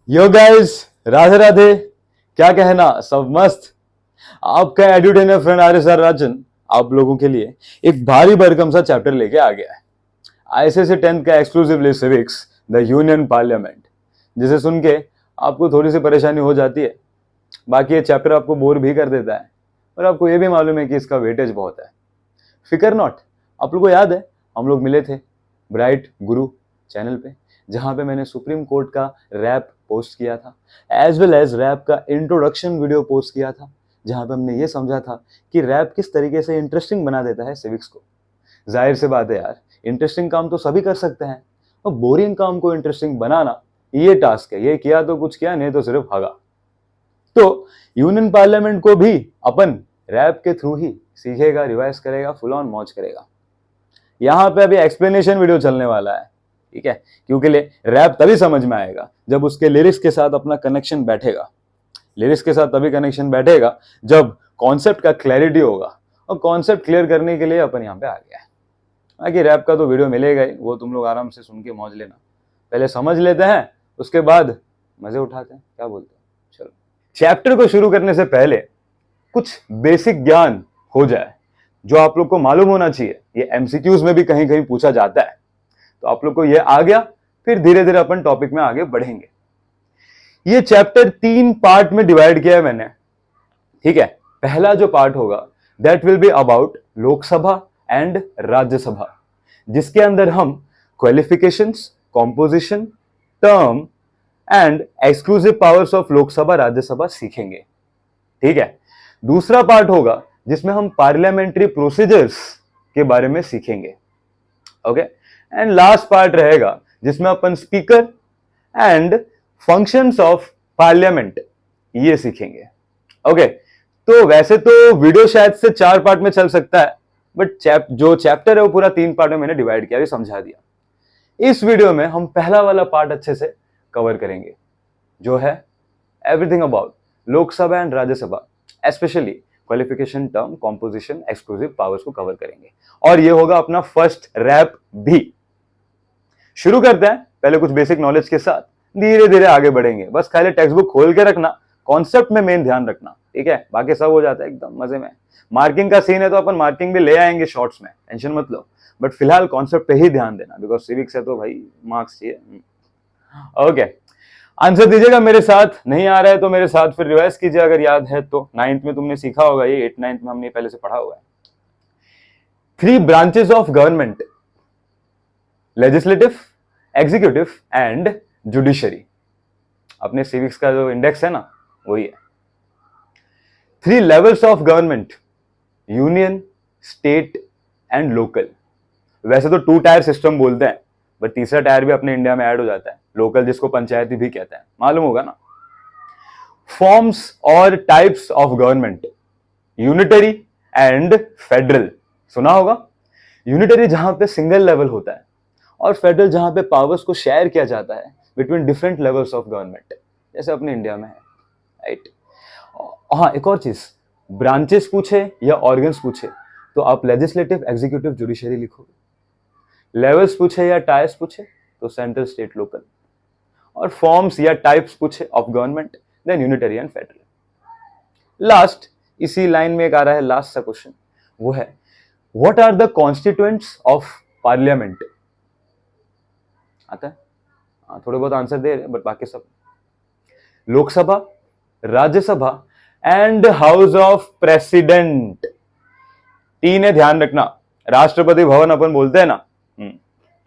Yo guys, Radhe Radhe. क्या कहना, सब मस्त। आपका एडुटेनर फ्रेंड आर्य सर राजन आप लोगों के लिए एक भारी भरकम सा चैप्टर लेके आ गया है। आईसीएसई 10th का exclusively civics the union parliament, जिसे सुन के आपको थोड़ी सी परेशानी हो जाती है। बाकी ये चैप्टर आपको बोर भी कर देता है और आपको ये भी मालूम है कि इसका वेटेज बहुत है। फिकर नॉट, आप लोग को याद है हम लोग मिले थे ब्राइट गुरु चैनल पे, जहां पे मैंने सुप्रीम कोर्ट का रैप पोस्ट किया था, एज वेल एज रैप का इंट्रोडक्शन वीडियो पोस्ट किया था, जहां पे हमने ये समझा था कि रैप किस तरीके से इंटरेस्टिंग बना देता है सिविक्स को। जाहिर सी बात है यार, इंटरेस्टिंग काम तो सभी कर सकते हैं और बोरिंग काम को इंटरेस्टिंग बनाना ये टास्क है। ये किया तो कुछ किया, नहीं तो सिर्फ भागा। तो यूनियन पार्लियामेंट को भी अपन रैप के थ्रू ही सीखेगा, रिवाइज करेगा, फुल ऑन मौज करेगा। यहां पे अभी एक्सप्लेनेशन वीडियो चलने वाला है, ठीक है, क्योंकि रैप तभी समझ में आएगा जब उसके लिरिक्स के साथ अपना कनेक्शन बैठेगा। लिरिक्स के साथ तभी कनेक्शन बैठेगा जब कॉन्सेप्ट का क्लैरिटी होगा, और कॉन्सेप्ट क्लियर करने के लिए अपन यहाँ पे आ गया है। बाकी रैप का तो वीडियो मिलेगा ही, वो तुम लोग आराम से सुन के मौज लेना। पहले समझ लेते हैं, उसके बाद मजे उठाते हैं, क्या बोलते हैं। चलो, चैप्टर को शुरू करने से पहले कुछ बेसिक ज्ञान हो जाए जो आप लोग को मालूम होना चाहिए। ये एमसीक्यूज में भी कहीं कहीं पूछा जाता है, तो आप लोग को ये आ गया। फिर धीरे धीरे अपन टॉपिक में आगे बढ़ेंगे। ये चैप्टर 3 पार्ट में डिवाइड किया है मैंने, ठीक है। पहला जो पार्ट होगा that will be about Lok Sabha and Rajya Sabha, जिसके अंदर हम qualifications, composition, term and exclusive powers of Lok Sabha Rajya Sabha सीखेंगे, ठीक है। दूसरा पार्ट होगा जिसमें हम पार्लियामेंट्री प्रोसीजर्स के बारे में सीखेंगे, ओके। एंड लास्ट पार्ट रहेगा जिसमें अपन speaker and functions of parliament ये सीखेंगे, ओके। तो वैसे तो वीडियो शायद से 4 पार्ट में चल सकता है, बट जो चैप्टर है वो पूरा 3 पार्ट में मैंने डिवाइड किया, भी समझा दिया। इस वीडियो में हम पहला वाला पार्ट अच्छे से कवर करेंगे, जो है everything about Lok Sabha and Rajya Sabha, specially qualification, term, composition, exclusive powers को कवर करेंगे। और ये होगा अपना फर्स्ट रैप भी। शुरू करते हैं पहले कुछ बेसिक नॉलेज के साथ, धीरे धीरे आगे बढ़ेंगे। बस खाली टेक्स्ट बुक खोल के रखना, कॉन्सेप्ट में मेन ध्यान रखना, ठीक है। बाकी सब हो जाता है एकदम मजे में। मार्किंग का सीन है तो अपन मार्किंग भी ले आएंगे शॉर्ट्स में, टेंशन मत लो। बट फिलहाल कॉन्सेप्ट पे ही ध्यान देना, बिकॉज सिविक्स है तो भाई मार्क्स चाहिए, ओके। आंसर दीजिएगा मेरे साथ, नहीं आ रहा है तो मेरे साथ फिर रिवाइज कीजिए अगर याद है तो। 9th में तुमने सीखा होगा, ये 8th 9th में हमने पहले से पढ़ा हुआ है। 3 branches of government, legislative, executive and judiciary. अपने सिविक्स का जो इंडेक्स है ना, वही है। 3 levels of government, union, state and local. वैसे तो 2 टायर सिस्टम बोलते हैं, बट तीसरा टायर भी अपने इंडिया में ऐड हो जाता है, लोकल, जिसको पंचायती भी कहते हैं, मालूम होगा ना। फॉर्म्स और types of government, unitary and federal. सुना होगा, यूनिटरी जहां पे सिंगल लेवल होता है, और फेडरल जहां पे पावर्स को शेयर किया जाता है between different levels of government, जैसे अपने इंडिया में है, राइट। हाँ, एक और चीज, ब्रांचेस पूछे या ऑर्गन्स पूछे तो आप लेजिस्लेटिव, एग्जीक्यूटिव, जुडिशरी लिखोगे। लेवल्स पूछे या टायर्स पूछे तो सेंट्रल, स्टेट, लोकल। और फॉर्म्स या टाइप्स पूछे of government, then unitary and federal. Last, इसी लाइन में एक आ रहा है लास्ट सा क्वेश्चन, वो है what are the constituents of parliament. आता है? थोड़े बहुत आंसर दे रहे हैं, बट बाकी सब Lok Sabha, Rajya Sabha and house of president. 3 है, ध्यान रखना। राष्ट्रपति भवन अपन बोलते हैं ना,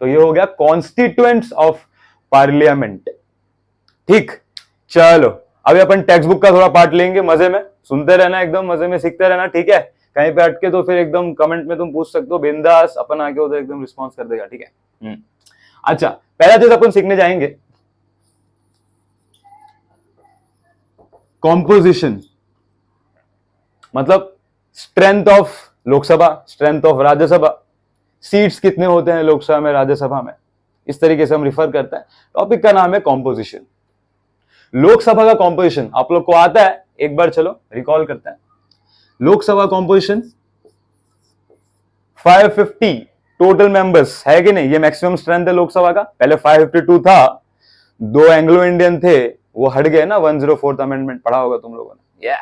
तो ये हो गया कॉन्स्टिट्यूएंट्स ऑफ पार्लियामेंट, ठीक। चलो, अभी अपन टेक्स्ट बुक का थोड़ा पार्ट लेंगे, मजे में सुनते रहना, एकदम मजे में सीखते रहना, ठीक है। कहीं पे अटके तो फिर एकदम कमेंट में तुम पूछ सकते हो, बिंदास, अपन आके उधर एकदम रिस्पॉन्स कर देगा, ठीक है। अच्छा, पहला चीज अपन सीखने जाएंगे कॉम्पोजिशन, मतलब strength of Lok Sabha, strength of Rajya Sabha, seats कितने होते हैं लोकसभा में, राज्यसभा में, इस तरीके से हम रिफर करते हैं। टॉपिक का नाम है कॉम्पोजिशन। लोकसभा का कॉम्पोजिशन आप लोग को आता है, एक बार चलो रिकॉल करते हैं। लोकसभा कॉम्पोजिशन 550 टोटल मेंबर्स है कि नहीं, ये मैक्सिमम स्ट्रेंथ है लोकसभा का। पहले 552 था, 2 एंग्लो इंडियन थे, वो हट गए ना, 104th अमेंडमेंट पढ़ा होगा तुम लोगों ने।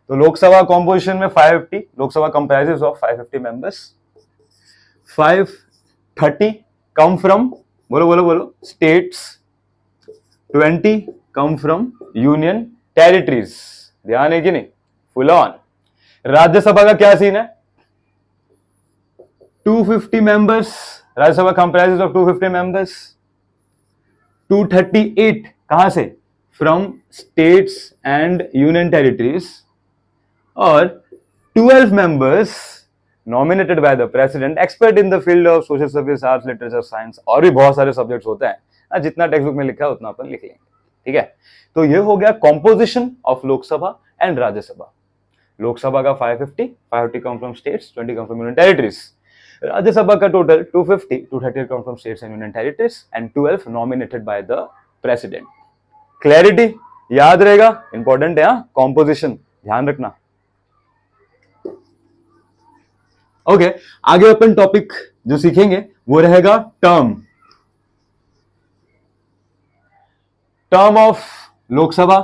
तो लोकसभा कॉम्पोजिशन में 550, Lok Sabha comprises of 550 members. 530 come from, बोलो बोलो बोलो, states. 20 come from union territories. ध्यान है कि नहीं, फुल ऑन। राज्यसभा का क्या सीन है, 250 members, Rajya Sabha comprises of 250 members. 238 कहां से, from states and union territories. और 12 members nominated by the president, expert in the field of social service, arts, literature, science, और भी बहुत सारे सब्जेक्ट्स होते हैं, जितना टेक्स्ट बुक में लिखा है उतना अपन लिख लेंगे, ठीक है। तो ये हो गया composition of Lok Sabha and Rajya Sabha. Lok Sabha का 550, 550 come from states, 20 come from union territories. Rajya Sabha का total 250, 230 come from states and union territories and 12 nominated by the president. Clarity, याद रहेगा, इंपॉर्टेंट है कॉम्पोजिशन, ध्यान रखना। ओके, आगे अपन टॉपिक जो सीखेंगे वो रहेगा term of Lok Sabha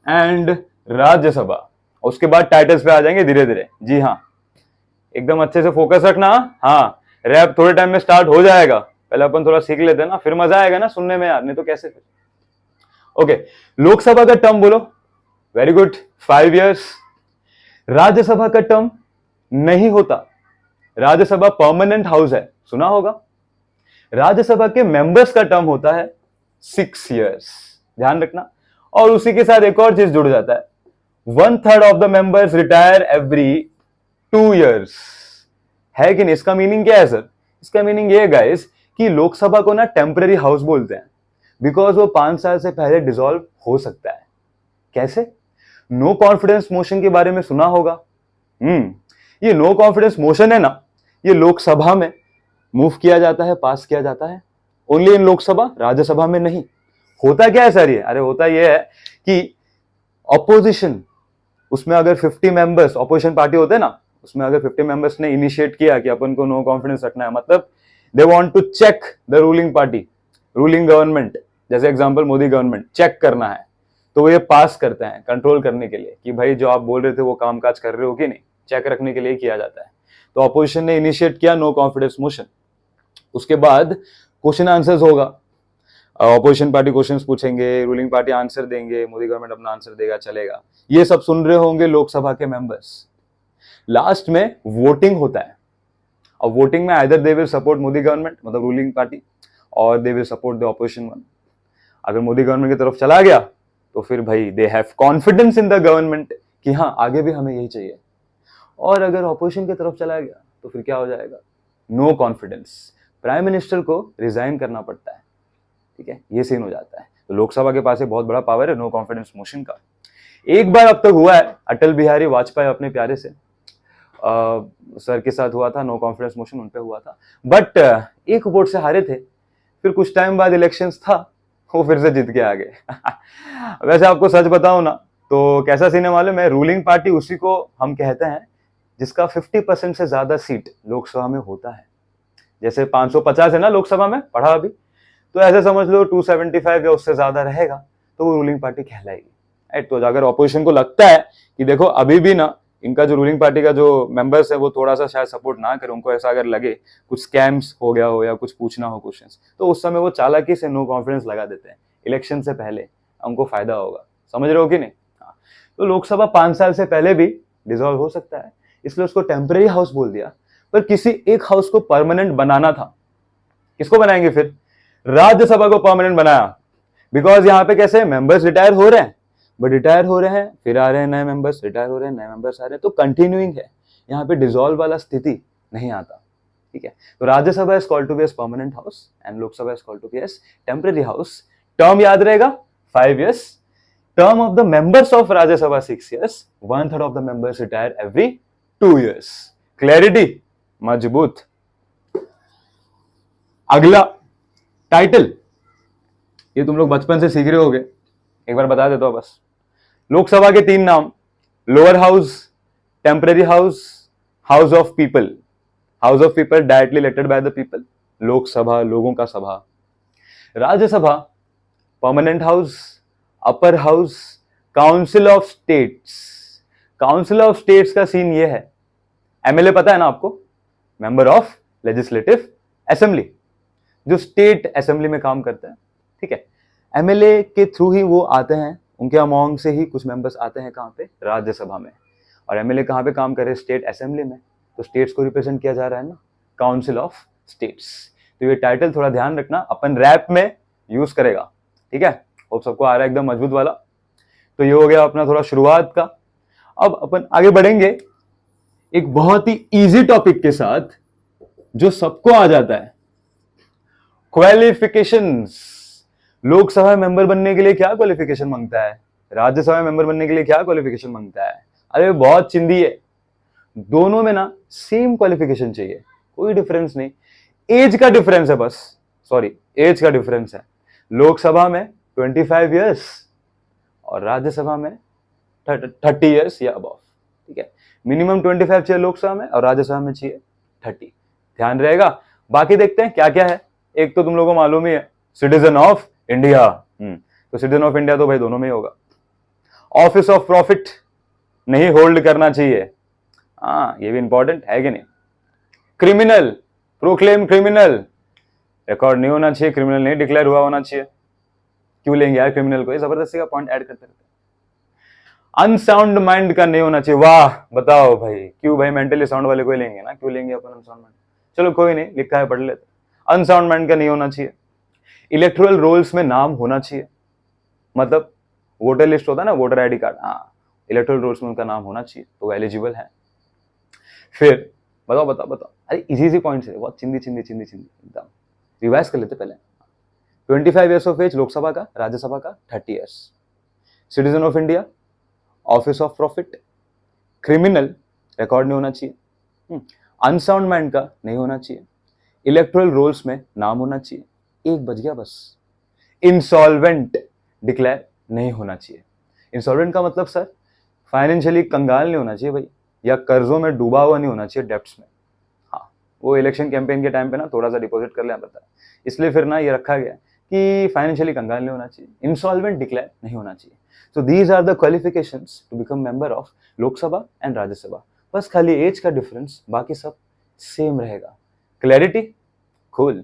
and Rajya Sabha. उसके बाद टाइटल्स पे आ जाएंगे धीरे धीरे। जी हाँ, एकदम अच्छे से फोकस रखना। हाँ, रैप थोड़े टाइम में स्टार्ट हो जाएगा, पहले अपन थोड़ा सीख लेते हैं ना, फिर मजा आएगा ना सुनने में यार, नहीं तो कैसे फिर। ओके, लोकसभा का टर्म बोलो, वेरी गुड, 5 years। राज्यसभा का टर्म नहीं होता, राज्यसभा परमानेंट हाउस है, सुना होगा। राज्यसभा के मेंबर्स का टर्म होता है 6 years, ध्यान रखना। और उसी के साथ एक और चीज जुड़ जाता है, 1/3 of the members retire every 2 years, है कि नहीं। इसका मीनिंग क्या है सर, इसका मीनिंग ये गाइस कि लोकसभा को ना टेम्पररी हाउस बोलते हैं, बिकॉज वो 5 साल से पहले डिसॉल्व हो सकता है। कैसे, नो कॉन्फिडेंस मोशन के बारे में सुना होगा। ये नो कॉन्फिडेंस मोशन है ना, ये लोकसभा में मूव किया जाता है, पास किया जाता है, ओनली इन लोकसभा, राज्यसभा में नहीं। होता क्या है सर ये, अरे होता ये है कि ऑपोजिशन, उसमें अगर 50 मेंबर्स ऑपोजिशन पार्टी होते हैं ना, उसमें अगर 50 मेंबर्स ने इनिशिएट किया कि अपन को नो कॉन्फिडेंस रखना है, मतलब they want to check the ruling party, ruling government, जैसे एग्जांपल मोदी गवर्नमेंट, चेक करना है, तो वो ये पास करते हैं कंट्रोल करने के लिए कि भाई जो आप बोल रहे थे वो कामकाज कर रहे हो कि नहीं, चेक रखने के लिए किया जाता है। तो ऑपोजिशन ने इनिशिएट किया नो कॉन्फिडेंस मोशन, उसके बाद क्वेश्चन आंसर्स होगा, ऑपोजिशन पार्टी क्वेश्चंस पूछेंगे, रूलिंग पार्टी आंसर देंगे, मोदी गवर्नमेंट अपना आंसर देगा, चलेगा। ये सब सुन रहे होंगे लोकसभा के मेंबर्स। लास्ट में वोटिंग होता है, और वोटिंग में either they will support Modi government, मतलब रूलिंग पार्टी, और they will support the opposition one. अगर मोदी गवर्नमेंट की तरफ चला गया तो फिर भाई they have confidence in the government कि हाँ आगे भी हमें यही चाहिए। और अगर ऑपोजिशन की तरफ चला गया तो फिर क्या हो जाएगा, नो कॉन्फिडेंस, प्राइम मिनिस्टर को रिजाइन करना पड़ता है, ठीक है, ये सीन हो जाता है। तो लोकसभा के पास एक बहुत बड़ा पावर है नो कॉन्फिडेंस मोशन का। एक बार अब तक हुआ है, अटल बिहारी वाजपेयी अपने प्यारे से सर के साथ हुआ था, नो कॉन्फिडेंस मोशन उनपे हुआ था, बट एक वोट से हारे थे। फिर कुछ टाइम बाद इलेक्शंस था, वो फिर से जीत के आ गए। वैसे आपको सच बताऊं ना तो कैसा सीन है मालूम है, रूलिंग पार्टी उसी को हम कहते हैं जिसका 50% से ज्यादा सीट लोकसभा में होता है। जैसे 550 है ना लोकसभा में, पढ़ा अभी, तो ऐसे समझ लो 275 या उससे ज्यादा रहेगा तो वो रूलिंग पार्टी कहलाएगी। तो अगर ऑपोजिशन को लगता है कि देखो अभी भी ना इनका जो रूलिंग पार्टी का जो मेंबर्स है वो थोड़ा सा शायद सपोर्ट ना करे, उनको ऐसा अगर लगे कुछ स्कैम्स हो गया हो या कुछ पूछना हो क्वेश्चंस, तो उस समय वो चालाकी से नो कॉन्फिडेंस लगा देते हैं इलेक्शन से पहले, उनको फायदा होगा। समझ रहे हो कि नहीं। हाँ, तो लोकसभा 5 साल से पहले भी डिसॉल्व हो सकता है, इसलिए उसको टेम्पररी हाउस बोल दिया। पर किसी एक हाउस को परमानेंट बनाना था, किसको बनाएंगे फिर, राज्यसभा को परमानेंट बनाया। बिकॉज यहाँ पे कैसे मेंबर्स रिटायर हो रहे हैं, बट रिटायर हो रहे हैं फिर आ रहे हैं नए मेंबर्स, रिटायर हो रहे हैं नए मेंबर्स आ रहे हैं, तो कंटिन्यूइंग है, यहाँ पे डिसॉल्व वाला स्थिति नहीं आता, ठीक है। तो Rajya Sabha is called to be as permanent house and Lok Sabha is called to be as temporary house. Term याद रहेगा 5 years। Term of the members of Rajya Sabha 6 years। 1/3 of the members retire every 2 years। Clarity, मजबूत। अगला टाइटल, ये तुम लोग बचपन से सीख रहे होगे, एक बार बता देता हूं बस। लोकसभा के 3 नाम, lower house, temporary house, house of people. House of people directly elected by the people, Lok Sabha लोगों का सभा। Rajya Sabha permanent house, upper house, council of states. Council of states का सीन ये है, एमएलए पता है ना आपको, मेंबर ऑफ लेजिस्लेटिव असेंबली, जो स्टेट असेंबली में काम करते हैं, ठीक है। एमएलए के थ्रू ही वो आते हैं, उनके अमोंग से ही कुछ मेंबर्स आते हैं कहां पे, राज्यसभा में। और एमएलए कहां पे काम कर रहे हैं, स्टेट असेंबली में। तो स्टेट्स को रिप्रेजेंट किया जा रहा है ना, काउंसिल ऑफ स्टेट्स। तो ये टाइटल थोड़ा ध्यान रखना, अपन रैप में यूज करेगा, ठीक है। होप सबको आ रहा है एकदम मजबूत वाला। तो ये हो गया अपना थोड़ा शुरुआत का। अब अपन आगे बढ़ेंगे एक बहुत ही इजी टॉपिक के साथ, जो सबको आ जाता है, क्वालिफिकेशंस। लोकसभा मेंबर बनने के लिए क्या क्वालिफिकेशन मांगता है, राज्यसभा मेंबर बनने के लिए क्या क्वालिफिकेशन मांगता है। अरे बहुत चिंदी है, दोनों में ना सेम क्वालिफिकेशन चाहिए, कोई डिफरेंस नहीं, एज का डिफरेंस है बस, सॉरी एज का डिफरेंस है। लोकसभा में 25 इयर्स और राज्यसभा में 30 इयर्स या अबव, ठीक है। मिनिमम 25 चाहिए लोकसभा में और राज्यसभा में चाहिए 30, ध्यान रहेगा। बाकी देखते हैं क्या क्या है। एक तो तुम लोगों को मालूम ही है, सिटीजन ऑफ इंडिया। तो सिटीजन ऑफ इंडिया तो भाई दोनों में ही होगा। ऑफिस ऑफ प्रॉफिट नहीं होल्ड करना चाहिए, हाँ ये भी इंपॉर्टेंट है कि नहीं। क्रिमिनल, प्रोक्लेम क्रिमिनल, रिकॉर्ड नहीं होना चाहिए, क्रिमिनल नहीं डिक्लेयर हुआ होना चाहिए। क्यों लेंगे यार क्रिमिनल को, ये जबरदस्ती का पॉइंट ऐड करते रहते हैं। अनसाउंड माइंड का नहीं होना चाहिए, वाह बताओ भाई, क्यों भाई मेंटली साउंड वाले को ही लेंगे ना, क्यों लेंगे अपन अनसाउंड माइंड। चलो कोई नहीं, लिखा है पढ़ लेते। अनसाउंड माइंड का नहीं होना चाहिए। इलेक्टोरल रोल्स में नाम होना चाहिए, मतलब वोटर लिस्ट होता है ना, वोटर आईडी कार्ड, हाँ इलेक्टोरल रोल्स में उनका नाम होना चाहिए, तो वो एलिजिबल है। फिर बताओ बताओ बताओ, अरे इजी इजी पॉइंट्स है, बहुत चिंदी चिंदी चिंदी चिंदी, एकदम रिवाइज कर लेते पहले। 25 इयर्स ऑफ एज लोकसभा का, राज्यसभा का 30 years. Citizen of India, office of profit, criminal, record नहीं होना चाहिए, अनसाउंड माइंड का नहीं होना चाहिए, इलेक्टोरल रोल्स में नाम होना चाहिए, एक बच गया बस, इंसॉल्वेंट डिक्लेयर नहीं होना चाहिए। इंसॉल्वेंट का मतलब सर फाइनेंशियली कंगाल नहीं होना चाहिए भाई, या कर्जों में डूबा हुआ नहीं होना चाहिए, डेप्ट्स में। हाँ वो इलेक्शन कैंपेन के टाइम पे ना थोड़ा सा डिपॉजिट कर लेना पड़ता है, इसलिए फिर ना ये रखा गया कि फाइनेंशियली कंगाल नहीं होना चाहिए, इंसॉल्वेंट डिक्लेयर नहीं होना चाहिए। So these are the qualifications to become member of Lok Sabha and Rajya Sabha. बस खाली एज का डिफरेंस, बाकी सब सेम रहेगा। Clarity, cool.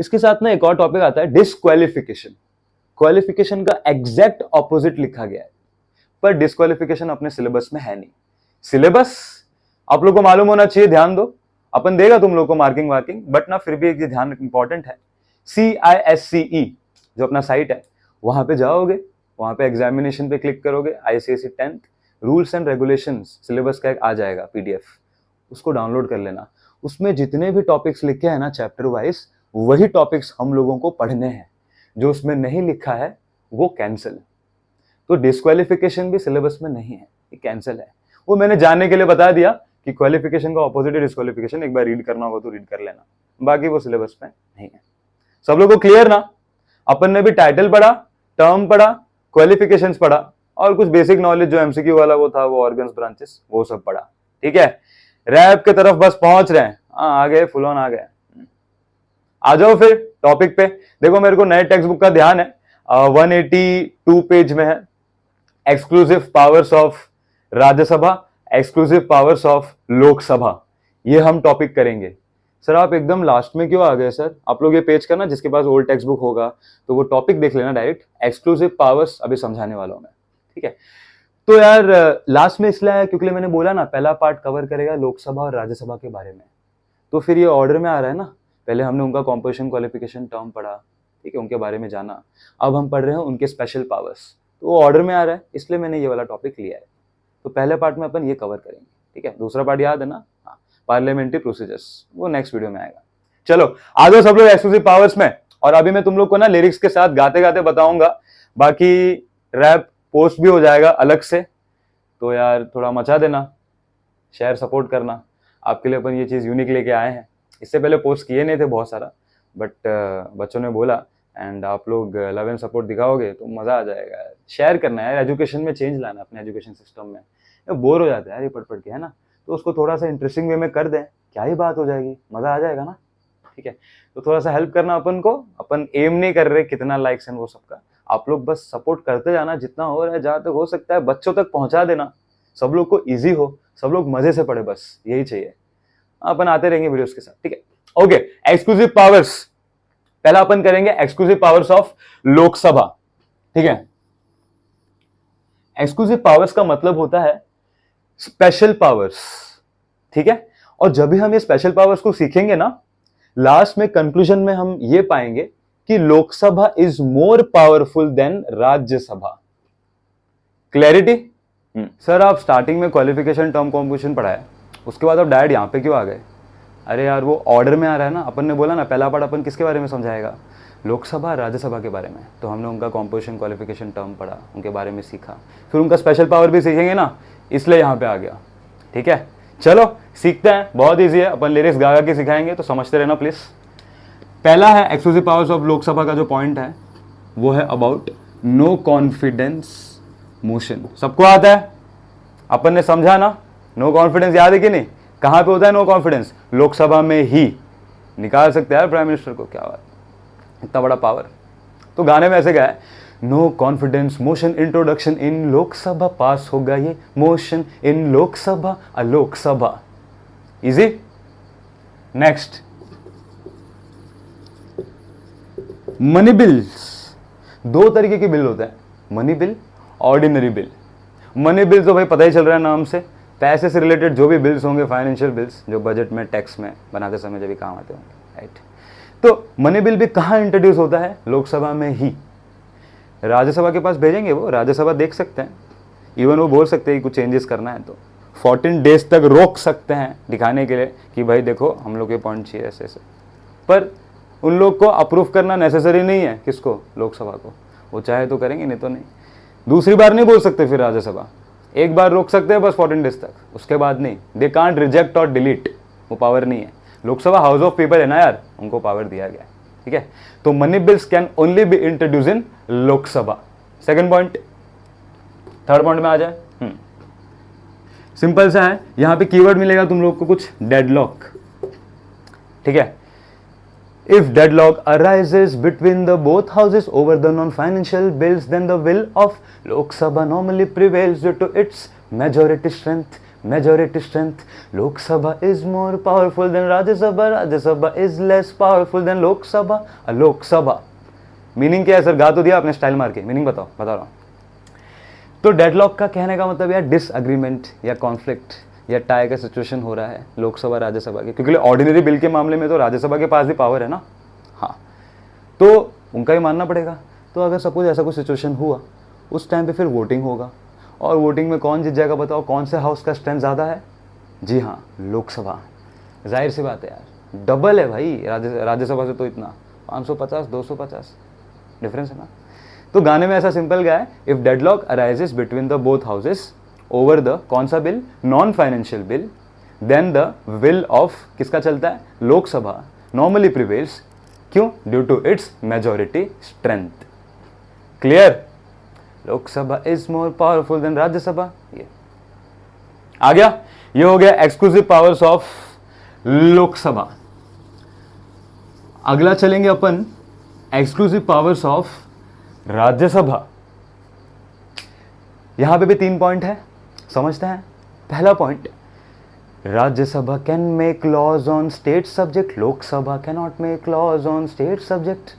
इसके साथ ना एक और टॉपिक आता है डिस्क्वालिफिकेशन। क्वालिफिकेशन का एग्जैक्ट ऑपोजिट लिखा गया है, पर डिस्क्वालिफिकेशन अपने सिलेबस में है नहीं। सिलेबस आप लोग को मालूम होना चाहिए, ध्यान दो, अपन देगा तुम लोग को मार्किंग वार्किंग, बट ना फिर भी एक ध्यान इंपॉर्टेंट है। CISCE जो अपना साइट है, वहां पे जाओगे, वहां पे एग्जामिनेशन पे क्लिक करोगे, ICSE 10th rules and regulations syllabus का एक आ जाएगा PDF, उसको डाउनलोड कर लेना। उसमें जितने भी टॉपिक्स लिखे हैं ना चैप्टर वाइज, वही टॉपिक्स हम लोगों को पढ़ने हैं, जो उसमें नहीं लिखा है वो कैंसिल। तो डिस्क्वालिफिकेशन भी सिलेबस में नहीं है, ये कैंसिल है। वो मैंने जानने के लिए बता दिया कि क्वालिफिकेशन का ऑपोजिट है डिस्क्वालिफिकेशन, एक बार रीड करना होगा तो रीड कर लेना, बाकी वो सिलेबस में नहीं है। सब लोगों को क्लियर ना। अपन ने भी टाइटल पढ़ा, टर्म पढ़ा, क्वालिफिकेशंस पढ़ा, और कुछ बेसिक नॉलेज जो MCQ वाला वो था, वो ऑर्गन्स ब्रांचेस, वो सब पढ़ा, ठीक है। रैप के तरफ बस पहुंच रहे हैं, हाँ आ गए, फुल ऑन आ गए। आ जाओ फिर टॉपिक पे। देखो मेरे को नए टेक्स्ट बुक का ध्यान है, 182 पेज में है, exclusive powers of Rajya Sabha, exclusive powers of Lok Sabha, ये हम टॉपिक करेंगे। सर आप एकदम लास्ट में क्यों आ गए सर, आप लोग ये पेज का ना, जिसके पास ओल्ड टेक्स्ट बुक होगा तो वो टॉपिक देख लेना डायरेक्ट, एक्सक्लूसिव पावर्स अभी समझाने वाला हूं मैं, ठीक है। तो यार लास्ट में इसलिए आया क्योंकि मैंने बोला ना पहला पार्ट कवर करेगा लोकसभा और राज्यसभा के बारे में, तो फिर ये ऑर्डर में आ रहा है ना। पहले हमने उनका कॉम्पोजिशन, क्वालिफिकेशन, टर्म पढ़ा, ठीक है, उनके बारे में जाना। अब हम पढ़ रहे हैं उनके स्पेशल पावर्स, तो वो ऑर्डर में आ रहा है, इसलिए मैंने ये वाला टॉपिक लिया है। तो पहले पार्ट में अपन ये कवर करेंगे, ठीक है। दूसरा पार्ट याद है ना, हाँ पार्लियामेंट्री प्रोसीजर्स, वो नेक्स्ट वीडियो में आएगा। चलो आ जाओ सब लोग एक्सक्लूसिव पावर्स में। और अभी मैं तुम लोग को ना लिरिक्स के साथ गाते गाते बताऊंगा, बाकी रैप पोस्ट भी हो जाएगा अलग से, तो यार थोड़ा मचा देना, शेयर सपोर्ट करना, आपके लिए अपन ये चीज़ यूनिक लेके आए हैं। इससे पहले पोस्ट किए नहीं थे बहुत सारा, बट बच्चों ने बोला, एंड आप लोग लव एंड सपोर्ट दिखाओगे तो मज़ा आ जाएगा। शेयर करना है यार, एजुकेशन में चेंज लाना अपने एजुकेशन सिस्टम में, बोर हो जाता है यार ये पढ़ पढ़ के, है ना। तो उसको थोड़ा सा इंटरेस्टिंग वे में कर दें, क्या ही बात हो जाएगी, मज़ा आ जाएगा ना, ठीक है। तो थोड़ा सा हेल्प करना अपन को, अपन एम नहीं कर रहे कितना लाइक्स एंड वो सबका, आप लोग बस सपोर्ट करते जाना, जितना हो रहा है, जहां तक हो सकता है बच्चों तक पहुंचा देना, सब लोग को इजी हो, सब लोग मजे से पढ़े, बस यही चाहिए। अपन आते रहेंगे वीडियोस के साथ, ठीक है। Okay, exclusive powers. पहला अपन करेंगे एक्सक्लूसिव पावर्स ऑफ लोकसभा, ठीक है। एक्सक्लूसिव पावर्स का मतलब होता है स्पेशल पावर्स, ठीक है। और जब भी हम ये स्पेशल पावर्स को सीखेंगे ना, लास्ट में कंक्लूजन में हम ये पाएंगे कि Lok Sabha is more powerful than Rajya Sabha. Clarity? Sir आप स्टार्टिंग में क्वालिफिकेशन टर्म कॉम्पोजिशन पढ़ाया, उसके बाद आप डायरेक्ट यहां पे क्यों आ गए? अरे यार वो ऑर्डर में आ रहा है ना, अपन ने बोला ना पहला पार्ट अपन किसके बारे में समझाएगा, लोकसभा राज्यसभा के बारे में। तो हमने उनका कॉम्पोजिशन क्वालिफिकेशन टर्म पढ़ा, उनके बारे में सीखा, फिर उनका स्पेशल पावर भी सीखेंगे ना, इसलिए यहाँ पे आ गया, ठीक है। चलो सीखते हैं, बहुत ईजी है, अपन लिरिक्स गा के सिखाएंगे, तो समझते रहना प्लीज। पहला है एक्सक्लूसिव पावर्स ऑफ लोकसभा का जो पॉइंट है वो है अबाउट नो कॉन्फिडेंस मोशन। सबको आता है, अपन ने समझा ना। नो कॉन्फिडेंस याद है कि नहीं? कहां पे होता है नो कॉन्फिडेंस? लोकसभा में ही। निकाल सकते हैं प्राइम मिनिस्टर को, क्या बात, इतना बड़ा पावर। तो गाने में ऐसे गया है, no confidence motion introduction in Lok Sabha, pass होगा ये motion in Lok Sabha, Lok Sabha. Easy. Next, money bills. दो तरीके के बिल होते हैं, money bill, ordinary bill. Money bill तो भाई पता ही चल रहा है नाम से, पैसे से रिलेटेड जो भी बिल्स होंगे, फाइनेंशियल बिल्स, जो बजट में टैक्स में बनाते समय जब भी काम आते होंगे, राइट। तो मनी बिल भी कहाँ इंट्रोड्यूस होता है? लोकसभा में ही। राज्यसभा के पास भेजेंगे, वो राज्यसभा देख सकते हैं, इवन वो बोल सकते हैं कि कुछ चेंजेस करना है तो 14 डेज तक रोक सकते हैं, दिखाने के लिए कि भाई देखो हम लोग ये पॉइंट चाहिए ऐसे ऐसे। पर उन लोग को अप्रूव करना नेसेसरी नहीं है, किसको? लोकसभा को। वो चाहे तो करेंगे, नहीं तो नहीं। दूसरी बार नहीं बोल सकते फिर राज्यसभा, एक बार रोक सकते हैं बस 14 डेज तक, उसके बाद नहीं। दे कांट रिजेक्ट और डिलीट, वो पावर नहीं है। लोकसभा हाउस ऑफ पीपल है ना यार, उनको पावर दिया गया, ठीक है। तो money bills can only be introduce in Lok Sabha. Second point. Third point में आ जाए, सिंपल सा है, यहां पे कीवर्ड मिलेगा तुम लोग को कुछ, डेडलॉक, ठीक है। If deadlock arises between the both houses over the non-financial bills, then the will of Lok Sabha normally prevails due to its majority strength. Majority strength. Lok Sabha is more powerful than Rajya Sabha. Rajya Sabha is less powerful than Lok Sabha. Lok Sabha. Meaning क्या है sir? गा तो दिया आपने style मार के, meaning बताओ, बता रहा हूँ। तो डेडलॉक का कहने का मतलब यार डिसएग्रीमेंट या कॉन्फ्लिक्ट या टाई का सिचुएशन हो रहा है लोकसभा राज्यसभा के, क्योंकि ऑर्डिनरी बिल के मामले में तो राज्यसभा के पास भी पावर है ना, हाँ, तो उनका ही मानना पड़ेगा। तो अगर सपोज ऐसा कुछ सिचुएशन हुआ, उस टाइम पे फिर वोटिंग होगा, और वोटिंग में कौन जीत जाएगा बताओ? कौन से हाउस का स्ट्रेंथ ज़्यादा है? जी हाँ, लोकसभा। जाहिर सी बात है यार, डबल है भाई राज्यसभा से, तो इतना 550 250 डिफरेंस है ना। तो गाने में ऐसा सिंपल गया है, if deadlock arises between the both houses over the कौन सा bill? Non financial bill, then the will of किसका चलता है? Lok Sabha normally prevails. क्यों? Due to its majority strength. Clear? Lok Sabha is more powerful than Rajya Sabha. ये आ गया, ये हो गया एक्सक्लूसिव पावर्स ऑफ लोकसभा। अगला चलेंगे अपन एक्सक्लूसिव पावर्स ऑफ राज्यसभा। यहां पे भी 3 पॉइंट है, समझते हैं। पहला point, Rajya Sabha can make laws on state subject, Lok Sabha can not make laws on state subject.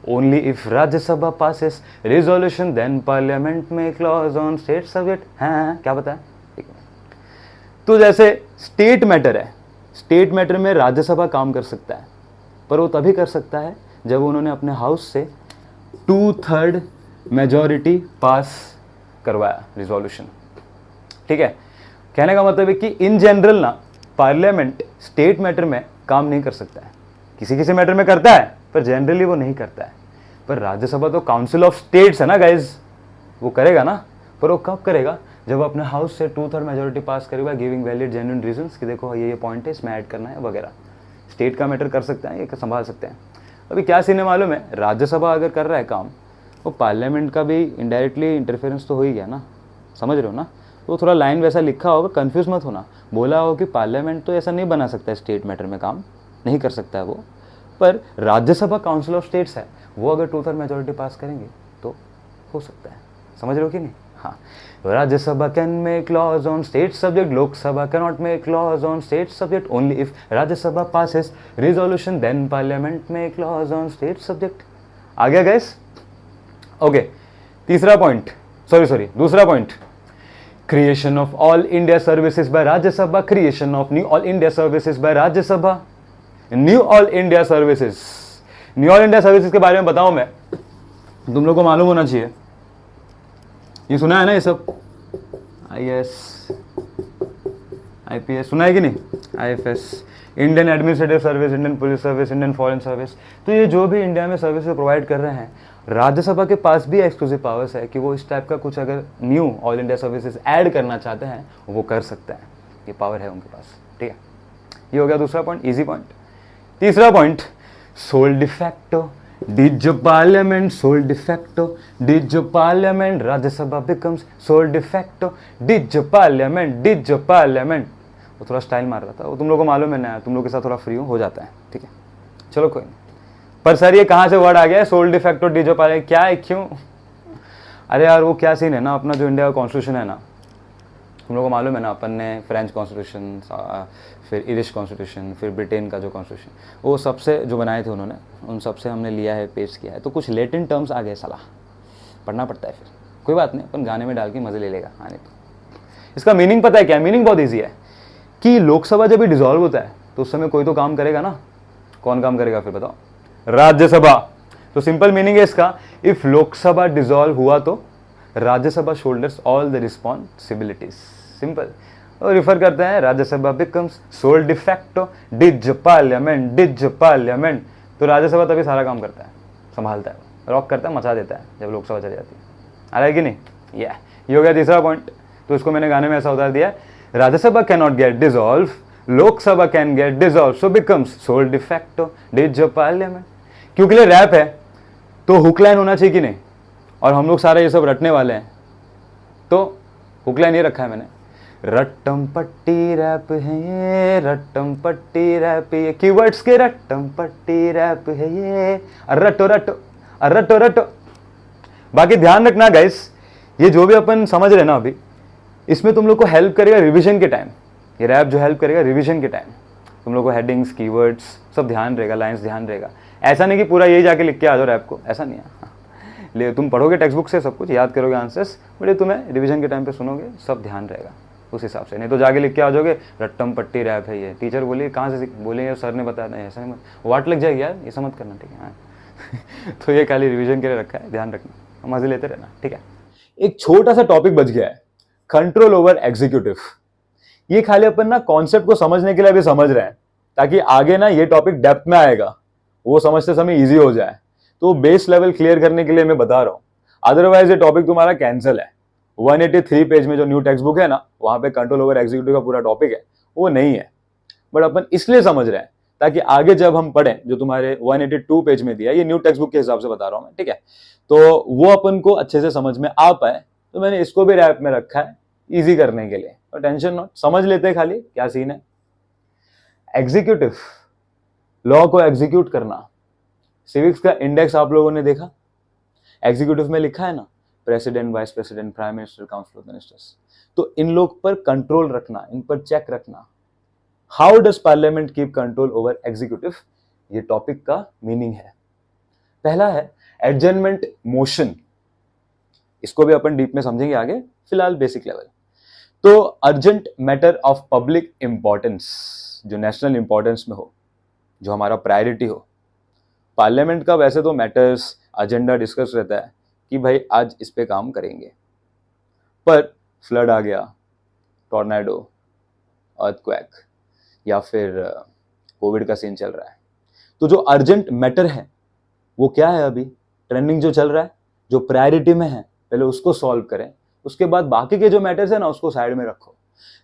Only if Rajya Sabha passes resolution then parliament make laws on state subject. हाँ, क्या बताया? तो जैसे स्टेट मैटर है, स्टेट मैटर में राज्यसभा काम कर सकता है, पर वो तभी कर सकता है जब उन्होंने अपने हाउस से 2/3 मेजॉरिटी पास करवाया रिजोल्यूशन, ठीक है। कहने का मतलब है कि इन जनरल ना पार्लियामेंट स्टेट मैटर में काम नहीं कर सकता है, किसी किसी मैटर में करता है पर जनरली वो नहीं करता है। पर राज्यसभा तो काउंसिल ऑफ स्टेट्स है ना गाइज, वो करेगा ना। पर वो कब करेगा? जब अपने हाउस से 2/3 मेजोरिटी पास करेगा, गिविंग वैलिड जेन्युइन रीजंस कि देखो ये पॉइंट है, इसमें ऐड करना है वगैरह। स्टेट का मैटर कर सकते हैं, ये संभाल सकते हैं। अभी क्या सीन है मालूम है, राज्यसभा अगर कर रहा है काम, वो पार्लियामेंट का भी इनडायरेक्टली इंटरफेरेंस तो हो ही गया ना, समझ रहे हो ना। तो थोड़ा लाइन वैसा लिखा होगा, कंफ्यूज मत होना। बोला हो कि पार्लियामेंट तो ऐसा नहीं बना सकता है, स्टेट मैटर में काम नहीं कर सकता है वो, पर राज्यसभा काउंसिल ऑफ स्टेट्स है, वो अगर 2/3 मेजोरिटी पास करेंगे तो हो सकता है, समझ रहे हो कि नहीं? हाँ, Rajya Sabha can make laws on state subject, Lok Sabha can not make laws on state subject, only if Rajya Sabha passes resolution then parliament make laws on state subject. आ गया गाइस? ओके, तीसरा पॉइंट, सॉरी दूसरा point, creation of all India services by Rajya Sabha, creation of new all India services by Rajya Sabha, new all India services. New all India services के बारे में बताऊं मैं, तुम लोग को मालूम होना चाहिए, ये सुना है ना ये सब, IAS IPS सुना है कि नहीं, IFS, Indian administrative service, Indian police service, Indian foreign service. तो ये जो भी इंडिया में सर्विस प्रोवाइड कर रहे हैं, राज्यसभा के पास भी एक्सक्लूसिव पावर्स है कि वो इस टाइप का कुछ अगर new all India services add करना चाहते हैं वो कर सकते हैं, ये पावर है उनके पास। ठीक है, ये हो गया दूसरा पॉइंट, इजी पॉइंट। तीसरा point, sole de facto this parliament, sole de facto this parliament, Rajya Sabha becomes sole de facto this parliament. वो थोड़ा स्टाइल मार रहा था, वो तुम लोगों को मालूम है ना, तुम लोग के साथ थोड़ा फ्री हो जाता है, ठीक है, चलो कोई नहीं। पर सर ये कहाँ से वर्ड आ गया है सोल डिफैक्टो डिज पार्लियामेंट, क्या है, क्यों? अरे यार वो क्या सीन है ना, अपना जो इंडिया का कॉन्स्टिट्यूशन है ना, तुम लोगों को मालूम है ना, अपन ने फ्रेंच कॉन्स्टिट्यूशन, फिर इरिश कॉन्स्टिट्यूशन, फिर ब्रिटेन का जो कॉन्स्टिट्यूशन, वो सबसे जो बनाए थे उन्होंने, उन सबसे हमने लिया है, पेश किया है। तो कुछ लेटिन टर्म्स आ गए, साला पढ़ना पड़ता है, फिर कोई बात नहीं, अपन गाने में डाल के मज़े ले लेगा आने तो। इसका मीनिंग पता है क्या? मीनिंग बहुत ईजी है कि लोकसभा जब भी डिसॉल्व होता है तो उस समय कोई तो काम करेगा ना, कौन काम करेगा फिर बताओ? राज्यसभा। तो सिंपल मीनिंग है इसका, इफ लोकसभा डिसॉल्व हुआ तो Rajya Sabha shoulders all the responsibilities, simple. और रिफर करते हैं Rajya Sabha becomes sole de facto this parliament. तो राज्यसभा तभी सारा काम करता है, संभालता है, रॉक करता है, मचा देता है जब लोकसभा चली जाती है। आ रहा है कि नहीं? ये हो गया तीसरा पॉइंट। तो इसको मैंने गाने में ऐसा उतार दिया, Rajya Sabha can not get dissolve, Lok Sabha can get dissolve, so becomes sole de facto this parliament. क्योंकि लिए रैप है तो हुक लाइन होना चाहिए कि नहीं, और हम लोग सारे ये सब रटने वाले हैं, तो हुक लाइन ये रखा है मैंने, रट्टम पट्टी रैप है ये, रट्टम पट्टी रैप ये, कीवर्ड्स के रट्टम पट्टी रैप है ये, रटो रटो रटो रटो। बाकी ध्यान रखना गाइस, ये जो भी अपन समझ रहे ना अभी, इसमें तुम लोग को हेल्प करेगा रिवीजन के टाइम, ये रैप जो हेल्प करेगा रिवीजन के टाइम, तुम लोग को हेडिंग्स, कीवर्ड्स सब ध्यान रहेगा, लाइंस ध्यान रहेगा। ऐसा नहीं कि पूरा यही जाके लिख के आ जाओ रैप को, ऐसा नहीं है। ले तुम पढ़ोगे टेक्स्ट बुक से सब कुछ याद करोगे आंसर्स, बट ये तुम्हें रिवीजन के टाइम पे सुनोगे, सब ध्यान रहेगा उस हिसाब से। नहीं तो जाके लिख के आ जाओगे रट्टम पट्टी रैप है ये, टीचर बोलिए कहाँ से बोले, सर ने बताया नहीं, ऐसा नहीं, वाट लग जाएगी यार, ऐसा मत करना, ठीक है? हाँ तो ये खाली रिवीजन के लिए रखा है, ध्यान रखना, मजे लेते रहना, ठीक है? एक छोटा सा टॉपिक बच गया है, कंट्रोल ओवर एग्जीक्यूटिव। ये खाली अपन ना कॉन्सेप्ट को समझने के लिए भी समझ रहे हैं, ताकि आगे ना ये टॉपिक डेप्थ में आएगा, वो समझते समय इजी हो जाए। तो बेस लेवल क्लियर करने के लिए मैं बता रहा हूं, अदरवाइज ये टॉपिक तुम्हारा कैंसिल है। 183 पेज में जो न्यू टेक्स्ट बुक है ना, वहां पे कंट्रोल ओवर एग्जीक्यूटिव का पूरा टॉपिक है, वो नहीं है, बट अपन इसलिए समझ रहे हैं ताकि आगे जब हम पढ़ें, जो तुम्हारे 182 पेज में दिया, ये न्यू टेक्स्ट बुक के हिसाब से बता रहा हूं मैं, ठीक है? तो वो अपन को अच्छे से समझ में आ पाए, तो मैंने इसको भी रैप में रखा है इजी करने के लिए। तो टेंशन नॉट, समझ लेते हैं खाली क्या सीन है। एग्जीक्यूटिव, लॉ को एग्जीक्यूट करना। सिविक्स का इंडेक्स आप लोगों ने देखा, एग्जीक्यूटिव में लिखा है ना, president, vice president, prime minister, council of ministers. तो इन लोग पर कंट्रोल रखना, इन पर चेक रखना। How does parliament keep control over executive, ये टॉपिक का मीनिंग है। पहला है एडजर्नमेंट मोशन, इसको भी अपन डीप में समझेंगे आगे, फिलहाल बेसिक लेवल। तो urgent matter of public importance, जो नेशनल इंपॉर्टेंस में हो, जो हमारा प्रायोरिटी हो। पार्लियामेंट का वैसे तो मैटर्स, एजेंडा डिस्कस रहता है कि भाई आज इस पे काम करेंगे, पर फ्लड आ गया, टॉर्नेडो, अर्थक्वेक, या फिर कोविड का सीन चल रहा है, तो जो अर्जेंट मैटर है वो क्या है, अभी ट्रेंडिंग जो चल रहा है, जो प्रायोरिटी में है, पहले उसको सॉल्व करें, उसके बाद बाकी के जो मैटर्स है ना उसको साइड में रखो।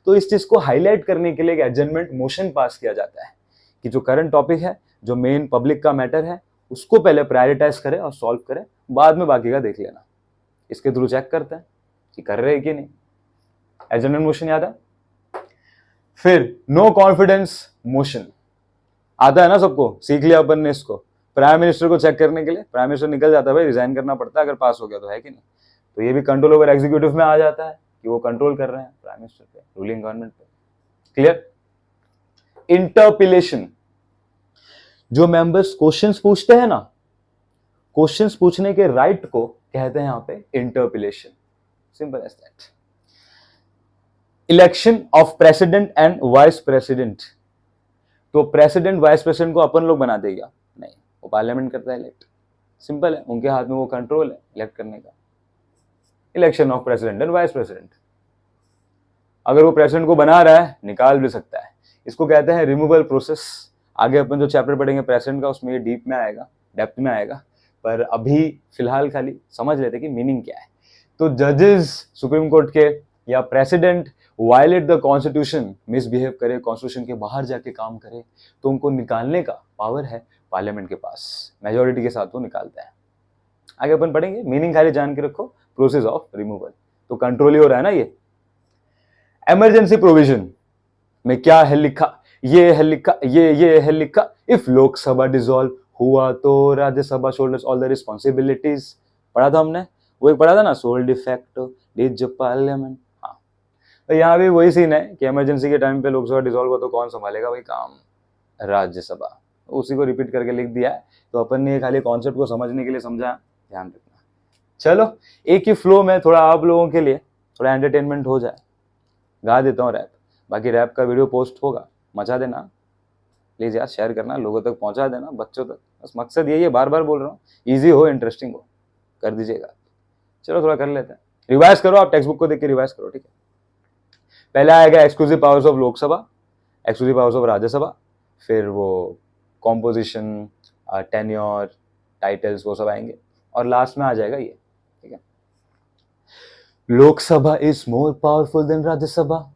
तो इस चीज को हाईलाइट करने के लिए एक एडजर्नमेंट मोशन पास किया जाता है कि जो करंट टॉपिक है, जो मेन पब्लिक का मैटर है, उसको पहले प्रायोरिटाइज करें और सॉल्व करें, बाद में बाकी का देख लेना। इसके थ्रू चेक करते हैं कि कर रहे हैं कि नहीं। एडजर्नमेंट मोशन याद है? फिर नो कॉन्फिडेंस मोशन आता है ना सबको, सीख लिया अपन ने इसको। प्राइम मिनिस्टर को चेक करने के लिए, प्राइम मिनिस्टर निकल जाता है भाई, रिजाइन करना पड़ता है अगर पास हो गया तो, है कि नहीं? तो ये भी कंट्रोल ओवर एग्जीक्यूटिव में आ जाता है कि वो कंट्रोल कर रहे हैं प्राइम मिनिस्टर पे, रूलिंग गवर्नमेंट पे। क्लियर? इंटरपिलेशन, जो मेंबर्स क्वेश्चंस पूछते हैं ना, क्वेश्चंस पूछने के राइट को कहते हैं यहां पे interpolation. Simple as that. Election of president and vice president, तो प्रेसिडेंट वाइस प्रेसिडेंट को अपन लोग बना देगा? नहीं, वो पार्लियामेंट करता है इलेक्ट। सिंपल है, उनके हाथ में वो कंट्रोल है इलेक्ट करने का। Election of president and vice president, अगर वो प्रेसिडेंट को बना रहा है निकाल भी सकता है। इसको कहते हैं रिमूवल प्रोसेस। आगे अपन जो चैप्टर पढ़ेंगे प्रेसिडेंट का, उसमें ये डीप में आएगा, डेप्थ में आएगा, पर अभी फिलहाल खाली समझ लेते कि मीनिंग क्या है। तो जजेस सुप्रीम कोर्ट के या president violate the constitution, misbehave करे, कॉन्स्टिट्यूशन के बाहर जाके काम करे, तो उनको निकालने का पावर है पार्लियामेंट के पास, मेजोरिटी के साथ वो निकालता है। आगे अपन पढ़ेंगे, मीनिंग खाली जान के रखो, प्रोसेस ऑफ रिमूवल। तो कंट्रोल ही हो रहा है ना ये। इमरजेंसी प्रोविजन में क्या है लिखा? ये है लिखा, ये है लिखा, इफ लोकसभा डिसॉल्व हुआ तो Rajya Sabha shoulders all the responsibilities. पढ़ा था हमने, वो एक पढ़ा था ना, सोल डिफेक्टो डिज पार्लियामेंट। हाँ, तो यहाँ भी वही सीन है कि इमरजेंसी के टाइम पे लोकसभा डिसॉल्व हुआ तो कौन संभालेगा वही काम? राज्यसभा। उसी को रिपीट करके लिख दिया है, तो अपन ने खाली कॉन्सेप्ट को समझने के लिए समझा, ध्यान रखना। चलो, एक ही फ्लो में थोड़ा आप लोगों के लिए थोड़ा एंटरटेनमेंट हो जाए, गा देता हूँ रैप। बाकी रैप का वीडियो पोस्ट होगा, मचा देना प्लीज यार, शेयर करना, लोगों तक पहुंचा देना, बच्चों तक। बस मकसद यही है, बार बार बोल रहा हूँ, इजी हो, इंटरेस्टिंग हो, कर दीजिएगा। चलो थोड़ा कर लेते हैं, रिवाइज करो, आप टेक्स्ट बुक को देख के रिवाइज करो, ठीक है। पहले आएगा exclusive powers of Lok Sabha, exclusive powers of Rajya Sabha, फिर वो कॉम्पोजिशन, टेन्योर, टाइटल्स, वो सब आएंगे, और लास्ट में आ जाएगा ये, ठीक है। Lok Sabha is more powerful than Rajya Sabha.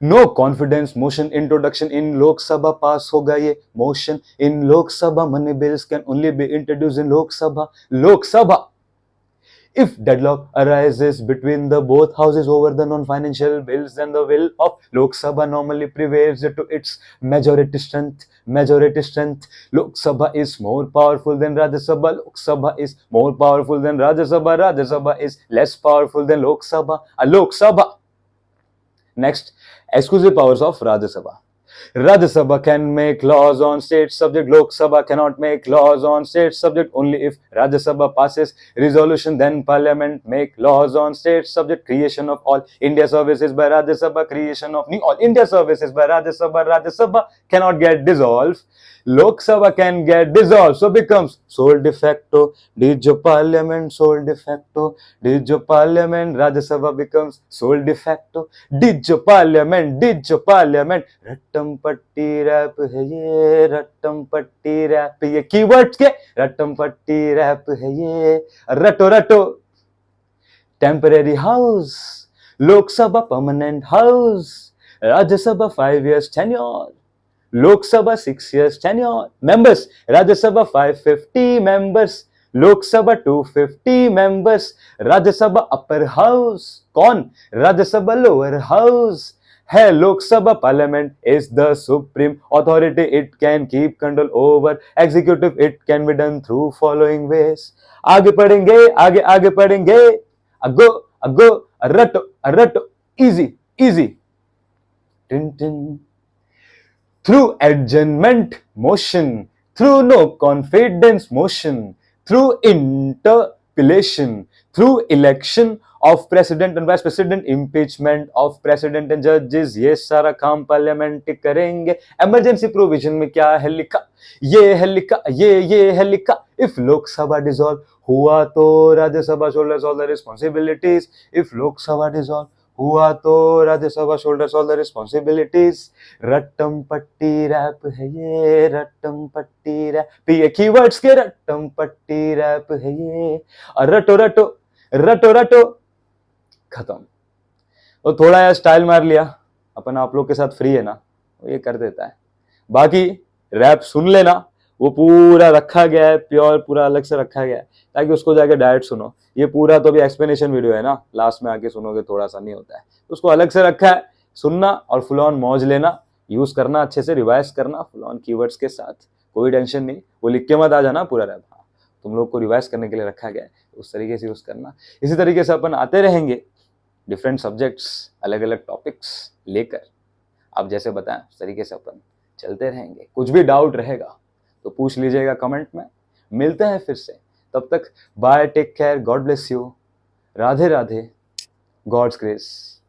No confidence motion introduction in Lok Sabha pass होगा ये motion in Lok Sabha. Money bills can only be introduce in Lok Sabha. Lok Sabha, if deadlock arises between the both houses over the non-financial bills, then the will of Lok Sabha normally prevails to its majority strength. Majority strength. Lok Sabha is more powerful than Rajya Sabha. Lok Sabha is more powerful than Rajya Sabha. Rajya Sabha is less powerful than Lok Sabha. Lok Sabha. Next, exclusive powers of Rajya Sabha. Rajya Sabha can make laws on state subject. Lok Sabha cannot make laws on state subject. Only if Rajya Sabha passes resolution, then Parliament make laws on state subject. Creation of all India services by Rajya Sabha. Creation of new all India services by Rajya Sabha. Rajya Sabha cannot get dissolved. Lok Sabha can get dissolved, so becomes sole de facto. Dijo Parliament, sole de facto. Dijo Parliament, Rajya Sabha becomes sole de facto. Dijo Parliament, Dijo Parliament. रट्टम पट्टी rap है ये, रट्टम पट्टी rap, ये keywords के रट्टम पट्टी rap है ये, रटो रटो। Temporary house, Lok Sabha permanent house, Rajya Sabha 5 years tenure, Lok Sabha 6 years tenure, members Rajya Sabha 550 members, Lok Sabha 250 members, Rajya Sabha upper house, कौन? राज्यसभा लोअर हाउस है। Lok Sabha parliament is the supreme authority. It can keep control over executive. It can be done through following ways. आगे पढ़ेंगे, आगे पढ़ेंगे। अगो अगो रटो रटो, easy easy। Tin tin. Through adjournment motion, through no confidence motion, through interpellation, through election of president and vice president, impeachment of president and judges, ये सारा काम parliament करेंगे। Emergency provision में क्या है लिखा? ये है लिखा, ये है लिखा, इफ लोकसभा डिसॉल्व हुआ तो Rajya Sabha shoulders all the responsibilities. If Lok Sabha dissolve हुआ तो Rajya Sabha shoulders all the responsibilities. रट्टम पट्टी रैप है ये, रट्टम पट्टी रैप, ये कीवर्ड्स के रट्टम पट्टी रैप है ये, और रटो रटो रटो रटो, खत्म। तो थोड़ा यार स्टाइल मार लिया अपन, आप लोग के साथ फ्री है ना, ये कर देता है। बाकी रैप सुन लेना, वो पूरा रखा गया है, प्योर पूरा अलग से रखा गया है, ताकि उसको जाके डायरेक्ट सुनो। ये पूरा तो भी एक्सप्लेनेशन वीडियो है ना, लास्ट में आके सुनोगे थोड़ा सा नहीं होता है, उसको अलग से रखा है, सुनना और फुल ऑन मौज लेना, यूज करना, अच्छे से रिवाइज करना फुल ऑन कीवर्ड्स के साथ, कोई टेंशन नहीं। वो लिख के मत आ जाना पूरा रैप, तुम लोग को रिवाइज करने के लिए रखा गया है, उस तरीके से यूज़ करना। इसी तरीके से अपन आते रहेंगे, डिफरेंट सब्जेक्ट्स, अलग अलग टॉपिक्स लेकर, आप जैसे बताएं उस तरीके से अपन चलते रहेंगे। कुछ भी डाउट रहेगा तो पूछ लीजिएगा कमेंट में। मिलते हैं फिर से, तब तक bye, take care, God bless you, Radhe Radhe, God's grace.